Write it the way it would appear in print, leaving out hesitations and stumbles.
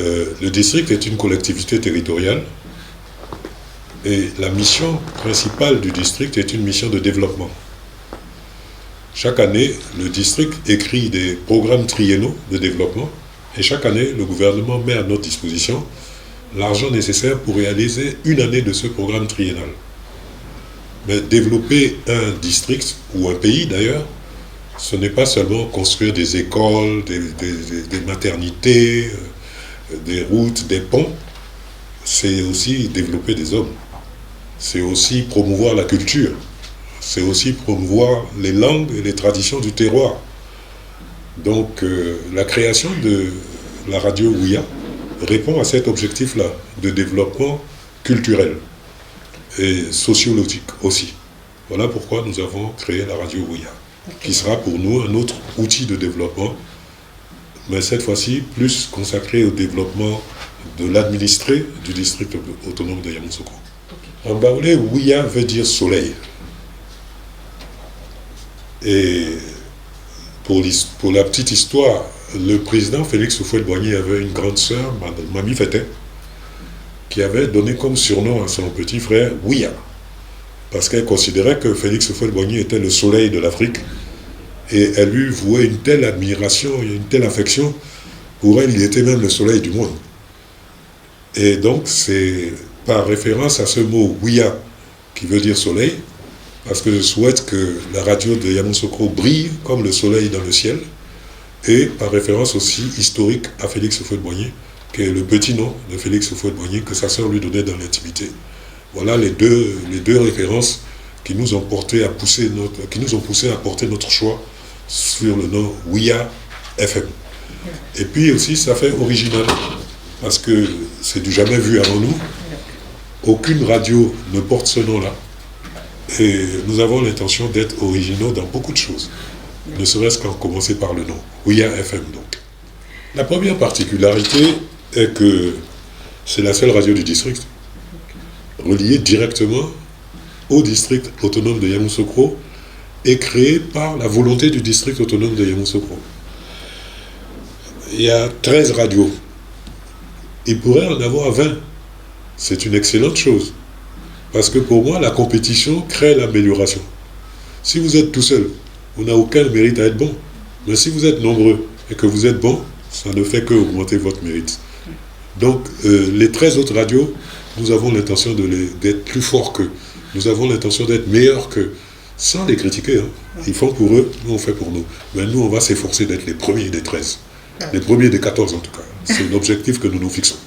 Le district est une collectivité territoriale et la mission principale du district est une mission de développement. Chaque année, le district écrit des programmes triennaux de développement et chaque année, le gouvernement met à notre disposition l'argent nécessaire pour réaliser une année de ce programme triennal. Mais développer un district, ou un pays d'ailleurs, ce n'est pas seulement construire des écoles, des maternités, des routes, des ponts, c'est aussi développer des hommes. C'est aussi promouvoir la culture. C'est aussi promouvoir les langues et les traditions du terroir. Donc la création de la radio Ouïa répond à cet objectif-là, de développement culturel et sociologique aussi. Voilà pourquoi nous avons créé la radio Ouïa, qui sera pour nous un autre outil de développement, mais cette fois-ci plus consacré au développement de l'administré du district autonome de Yamoussoukro. En baoulé, Ouïa veut dire soleil. Et pour la petite histoire, le président Félix Houphouët-Boigny avait une grande sœur, Mami Fété, qui avait donné comme surnom à son petit frère Ouïa, parce qu'elle considérait que Félix Houphouët-Boigny était le soleil de l'Afrique, et elle lui vouait une telle admiration et une telle affection, pour elle, il était même le soleil du monde. Et donc, c'est par référence à ce mot Ouïa, qui veut dire soleil, parce que je souhaite que la radio de Yamoussoukro brille comme le soleil dans le ciel, et par référence aussi historique à Félix Houphouët-Boigny, qui est le petit nom de Félix Houphouët-Boigny que sa sœur lui donnait dans l'intimité. Voilà les deux références qui nous ont poussé à porter notre choix sur le nom Ouïa FM. Et puis aussi, ça fait original, parce que c'est du jamais vu avant nous. Aucune radio ne porte ce nom-là. Et nous avons l'intention d'être originaux dans beaucoup de choses, ne serait-ce qu'en commencer par le nom, Ouïa FM donc. La première particularité est que c'est la seule radio du district, reliée directement au district autonome de Yamoussoukro et créée par la volonté du district autonome de Yamoussoukro. Il y a 13 radios. Il pourrait en avoir 20. C'est une excellente chose. Parce que pour moi, la compétition crée l'amélioration. Si vous êtes tout seul, vous n'avez aucun mérite à être bon. Mais si vous êtes nombreux et que vous êtes bon, ça ne fait qu'augmenter votre mérite. Donc, les 13 autres radios, nous avons l'intention d'être plus forts qu'eux. Nous avons l'intention d'être meilleurs qu'eux, sans les critiquer. Hein. Ils font pour eux, nous on fait pour nous. Mais nous, on va s'efforcer d'être les premiers des 13. Les premiers des 14 en tout cas. C'est l'objectif que nous nous fixons.